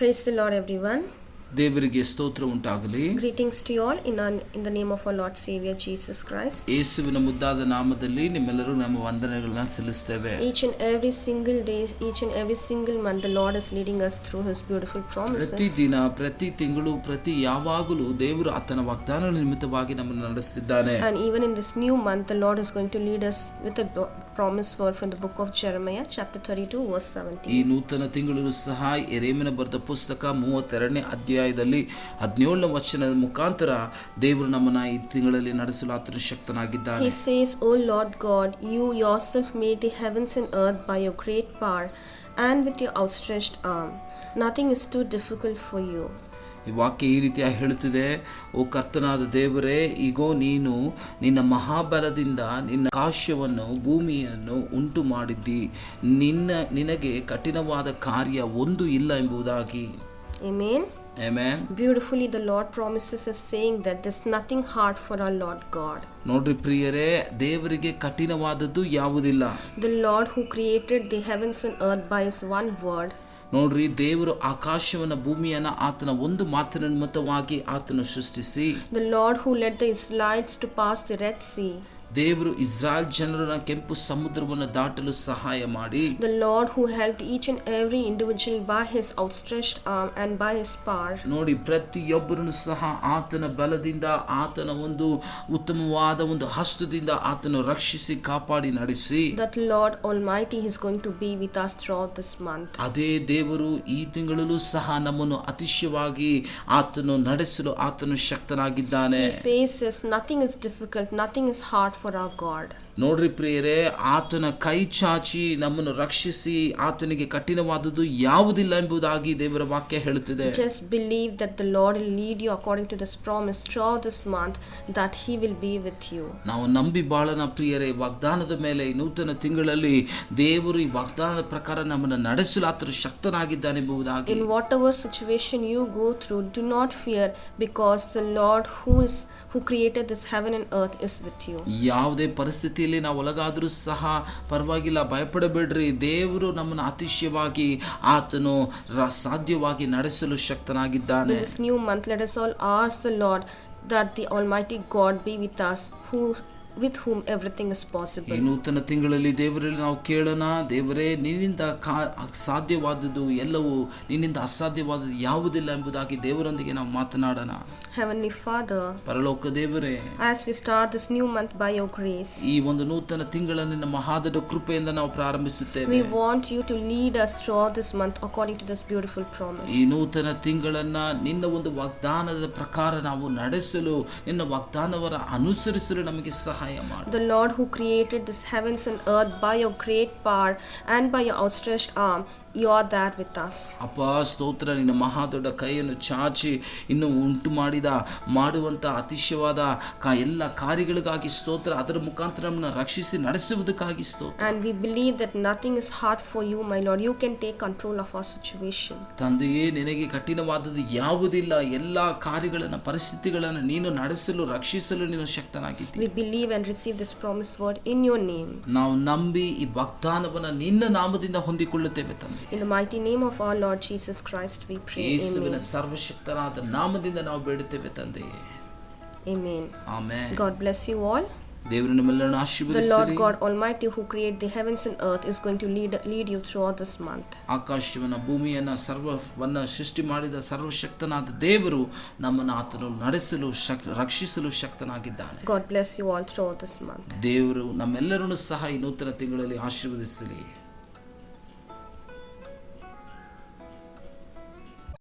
Praise the Lord, everyone. ದೇವರಿಗೆ ಸ್ತೋತ್ರ ಉಂಟಾಗಲಿ. Greetings to you all in the name of our Lord Savior Jesus Christ. ಯೇಸುವಿನ ಮುದ್ದಾದ ನಾಮದಲ್ಲಿ ನಿಮ್ಮೆಲ್ಲರೂ ನಮ್ಮ ವಂದನೆಗಳನ್ನು ಸಲ್ಲಿಸುತ್ತೇವೆ. Each and every single day, each and every single month, the Lord is leading us through His beautiful promises. ಪ್ರತಿ ದಿನ, ಪ್ರತಿ ತಿಂಗಳು, ಪ್ರತಿ ಯಾವಾಗಲೂ ದೇವರು ಆತನ ವಾಗ್ದಾನಗಳ ನಿಮಿತ್ತವಾಗಿ ನಮ್ಮನ್ನು ನಡೆಸುತ್ತಿದ್ದಾನೆ. And even in this new month, the Lord is going to lead us with a promise word from the book of Jeremiah, chapter 32, verse 17. ಈ ನೂತನ ತಿಂಗಳು ಸಹ ಯೆರೆಮೀಯನ ಬರೆದ ಪುಸ್ತಕ 32ನೇ ಅಧ್ಯಾಯದಲ್ಲಿ 17ನೇ ವಚನದ ಮುಖಾಂತರ ದೇವರು ನಮ್ಮನ್ನು ಈ ತಿಂಗಳಲ್ಲಿ ನಡೆಸಲು ಆತನು ಶಕ್ತನಾಗಿದ್ದಾನೆ. He says, "O Lord God, you yourself made the heavens and earth by your great power and with your outstretched arm. Nothing is too difficult for you." ಈ ವಾಕ್ಯ ಈ ರೀತಿಯಾಗಿ ಹೇಳುತ್ತಿದೆ, ಓ ಕರ್ತನಾದ ದೇವರೇ, ಈಗೋ ನೀನು ನಿನ್ನ ಮಹಾಬಲದಿಂದ ನಿನ್ನ ಆಕಾಶವನ್ನು ಭೂಮಿಯನ್ನು ಉಂಟು ಮಾಡಿದ್ದಿ, ನಿನಗೆ ಕಠಿಣವಾದ ಕಾರ್ಯ ಒಂದು ಇಲ್ಲ ಎಂಬುದಾಗಿ. Amen. Amen. Beautifully the Lord promises us, saying that there's nothing hard for our Lord God. ನೋಡ್ರಿ ಪ್ರಿಯರೇ, ದೇವರಿಗೆ ಕಠಿಣವಾದದ್ದು ಯಾವುದಿಲ್ಲ. The Lord who created the heavens and earth by His one word. ನೋಡ್ರಿ, ದೇವರು ಆಕಾಶವನ್ನ ಭೂಮಿಯನ್ನ ಆತನ ಒಂದು ಮಾತಿನ ನಿಮಿತ್ತವಾಗಿ ಆತನು ಸೃಷ್ಟಿಸಿ, The Lord who led the Israelites to pass the Red Sea. ದೇವರು ಇಸ್ರಾಯೇಲ್ ಜನರನ್ನ ಕೆಂಪು ಸಮುದ್ರವನ್ನು ದಾಟಲು ಸಹಾಯ ಮಾಡಿ, The Lord who helped each and every individual by His outstretched arm and by His power. ನೋಡಿ, ಪ್ರತಿಯೊಬ್ಬರನ್ನು ಸಹ ಆತನ ಬಲದಿಂದ, ಆತನ ಒಂದು ಉತ್ತಮವಾದ ಒಂದು ಹಸ್ತದಿಂದ ಆತನು ರಕ್ಷಿಸಿ ಕಾಪಾಡಿ ನಡೆಸಿ, That Lord Almighty is going to be with us throughout this month. ಅದೇ ದೇವರು ಈ ತಿಂಗಳಲ್ಲೂ ಸಹ ನಮ್ಮನ್ನು ಅತಿಶಯವಾಗಿ ಆತನು ನಡೆಸಲು ಆತನು ಶಕ್ತನಾಗಿದ್ದಾನೆ. He says yes, nothing is difficult, nothing is hard for our God. ನೋಡ್ರಿ ಪ್ರಿಯರೇ, ಆತನ ಕೈ ಚಾಚಿ ನಮ್ಮನ್ನು ರಕ್ಷಿಸಿ ಆತನಿಗೆ ಕಠಿಣವಾದದ್ದು ಯಾವುದಿಲ್ಲ ಎಂಬುದಾಗಿ ದೇವರ ವಾಕ್ಯ ಹೇಳುತ್ತಿದೆ. Just believe that the Lord will lead you according to this promise throughout this month, that He will be with you. ನಾವು ನಂಬಿ ಬಾಳನ ಪ್ರಿಯರೇ, ವಾಗ್ದಾನದ ಮೇಲೆ ಈ ನೂತನ ತಿಂಗಳಲ್ಲಿ ದೇವರು ಈ ವಾಗ್ದಾನದ ಪ್ರಕಾರ ನಮ್ಮನ್ನು ನಡೆಸಲು ಆತನು ಶಕ್ತನಾಗಿದ್ದಾನೆ ಎಂಬುದಾಗಿ. In whatever situation you go through, do not fear, because the Lord who created this heaven and earth is with you. ಯಾವುದೇ ಪರಿಸ್ಥಿತಿಯಲ್ಲಿ ನಾವು ಒಳಗಾದರೂ ಸಹ ಪರವಾಗಿಲ್ಲ, ಭಯಪಡಬೇಡ್ರಿ. ದೇವರು ನಮ್ಮನ್ನು ಅತಿಶಯವಾಗಿ ಆತನು ಸಾಧ್ಯವಾಗಿ ನಡೆಸಲು ಶಕ್ತನಾಗಿದ್ದಾನೆ. In this new month, let us all ask the Lord that the Almighty God be with us, with whom everything is possible. ಈ ನೂತನ ತಿಂಗಳಲ್ಲಿ ದೇವರಲ್ಲಿ ನಾವು ಕೇಳೋಣ, ದೇವರೇ, ನಿನ್ನಿಂದ ಸಾಧ್ಯವಾದದ್ದು ಎಲ್ಲವೂ, ನಿನ್ನಿಂದ ಅಸಾಧ್ಯವಾದದ್ದು ಯಾವುದಿಲ್ಲ ಎಂಬುದಾಗಿ ದೇವರೊಂದಿಗೆ ನಾವು ಮಾತನಾಡೋಣ. Heavenly Father, ಪರಲೋಕ ದೇವರೇ, as we start this new month by your grace, ಈ ಒಂದು ನೂತನ ತಿಂಗಳನ್ನು ನಿನ್ನ ಮಹಾದೊಡ್ಡ ಕೃಪೆಯಿಂದ ನಾವು ಪ್ರಾರಂಭಿಸುತ್ತೇವೆ. we want you to lead us throughout this month according to this beautiful promise. ಈ ನೂತನ ತಿಂಗಳನ್ನ ನಿನ್ನ ಒಂದು ವಾಗ್ದಾನದ ಪ್ರಕಾರ ನಾವು ನಡೆಸಲು, ನಿನ್ನ ವಾಗ್ದಾನವರ ಅನುಸರಿಸಲು ನಮಗೆ ಸಹಾಯ ಮಾಡಿ. The Lord who created this heavens and earth by your great power and by your outstretched arm, you are there with us. ಅಪ್ಪ ಸ್ತೋತ್ರ, ನಿನ್ನ ಮಹಾದೊಡ್ಡ ಕೈಯನ್ನು ಚಾಚಿ ಇನ್ನು ಉಂಟು ಮಾಡುವಂತ ಅತಿಶಯವಾದ ಎಲ್ಲ ಕಾರ್ಯಗಳಿಗಾಗಿ ಸ್ತೋತ್ರ. ಅದರ ಮುಖಾಂತರ ನಮ್ಮನ್ನು ರಕ್ಷಿಸಿ ನಡೆಸುವುದಕ್ಕಾಗಿ ಸ್ತೋತ್ರ. And we believe that nothing is hard for you, my Lord. You can take control of our situation. ತಂದೆಯೇ, ನಿನಗೆ ಕಠಿಣವಾದದ್ದು ಯಾವುದಿಲ್ಲ. ಎಲ್ಲಾ ಕಾರ್ಯಗಳನ್ನು, ಪರಿಸ್ಥಿತಿಗಳನ್ನು ನೀನು ನಡೆಸಲು, ರಕ್ಷಿಸಲು ನೀನು ಶಕ್ತನಾಗಿದ್ದೀಯ. We believe and receive this promise word in your name. ನಾವು ನಂಬಿ ಈ ವಾಗ್ದಾನವನ್ನು ನಿನ್ನ ನಾಮದಿಂದ ಹೊಂದಿಕೊಳ್ಳುತ್ತೇವೆ ತಂದೆ. In the mighty name of our Lord Jesus Christ we pray. ಯೇಸುವಿನ ಸರ್ವಶಕ್ತನಾದ ನಾಮದಿಂದ ನಾವು ಬೇಡುತ್ತೇವೆ ತಂದೆ. Amen. Amen. God bless you all. ದೇವರು ನಿಮ್ಮೆಲ್ಲರನ್ನು The ಆಶೀರ್ವದಿಸಲಿ. Lord God Almighty who created the heavens and earth is going to lead you throughout this month. ಆಕಾಶವನ್ನ ಭೂಮಿಯನ್ನ ಸರ್ವವನ್ನ ಸೃಷ್ಟಿ ಮಾಡಿದ ಸರ್ವಶಕ್ತನಾದ ದೇವರು ನಮ್ಮನ್ನು ಆತನು ನಡೆಸಲು ರಕ್ಷಿಸಲು ಶಕ್ತನಾಗಿದ್ದಾನೆ. God bless you all throughout this month. ದೇವರು ನಮ್ಮೆಲ್ಲರನ್ನು ಸಹ ಈ ನೂತನ ತಿಂಗಳಲ್ಲಿ ಆಶೀರ್ವದಿಸಲಿ.